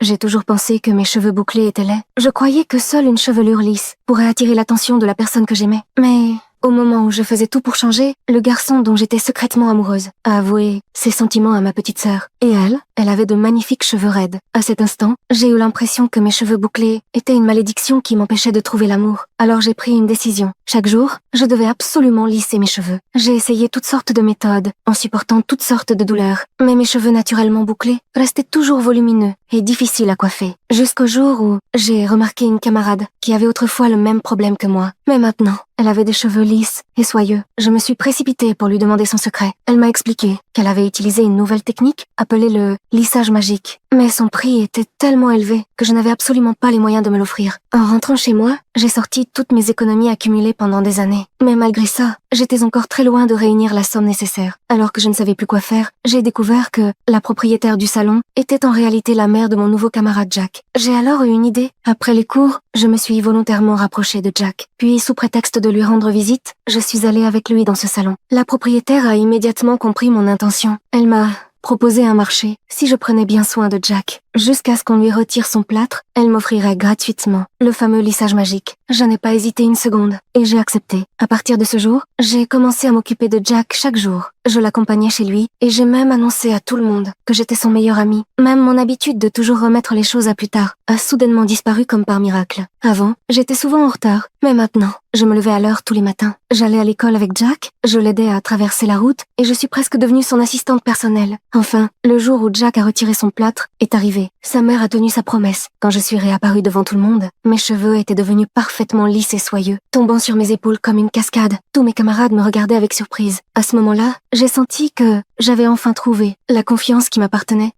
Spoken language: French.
J'ai toujours pensé que mes cheveux bouclés étaient laids. Je croyais que seule une chevelure lisse pourrait attirer l'attention de la personne que j'aimais. Mais au moment où je faisais tout pour changer, le garçon dont j'étais secrètement amoureuse a avoué ses sentiments à ma petite sœur. Et elle avait de magnifiques cheveux raides. À cet instant, j'ai eu l'impression que mes cheveux bouclés étaient une malédiction qui m'empêchait de trouver l'amour. Alors j'ai pris une décision. Chaque jour, je devais absolument lisser mes cheveux. J'ai essayé toutes sortes de méthodes, en supportant toutes sortes de douleurs. Mais mes cheveux naturellement bouclés restaient toujours volumineux et difficiles à coiffer. Jusqu'au jour où j'ai remarqué une camarade qui avait autrefois le même problème que moi. Mais maintenant, elle avait des cheveux lisses et soyeux. Je me suis précipitée pour lui demander son secret. Elle m'a expliqué qu'elle avait utilisé une nouvelle technique appelée le lissage magique. Mais son prix était tellement élevé que je n'avais absolument pas les moyens de me l'offrir. En rentrant chez moi, j'ai sorti toutes mes économies accumulées pendant des années. Mais malgré ça, j'étais encore très loin de réunir la somme nécessaire. Alors que je ne savais plus quoi faire, j'ai découvert que la propriétaire du salon était en réalité la mère de mon nouveau camarade Jack. J'ai alors eu une idée. Après les cours, je me suis volontairement rapprochée de Jack. Puis, sous prétexte de lui rendre visite, je suis allée avec lui dans ce salon. La propriétaire a immédiatement compris mon intention. Elle m'a proposé un marché si je prenais bien soin de Jack. Jusqu'à ce qu'on lui retire son plâtre, elle m'offrirait gratuitement le fameux lissage magique. Je n'ai pas hésité une seconde et j'ai accepté. À partir de ce jour, j'ai commencé à m'occuper de Jack chaque jour. Je l'accompagnais chez lui et j'ai même annoncé à tout le monde que j'étais son meilleur ami. Même mon habitude de toujours remettre les choses à plus tard a soudainement disparu comme par miracle. Avant, j'étais souvent en retard, mais maintenant, je me levais à l'heure tous les matins. J'allais à l'école avec Jack, je l'aidais à traverser la route et je suis presque devenue son assistante personnelle. Enfin, le jour où Jack a retiré son plâtre est arrivé. Sa mère a tenu sa promesse. Quand je suis réapparue devant tout le monde, mes cheveux étaient devenus parfaitement lisses et soyeux, tombant sur mes épaules comme une cascade. Tous mes camarades me regardaient avec surprise. À ce moment-là, j'ai senti que j'avais enfin trouvé la confiance qui m'appartenait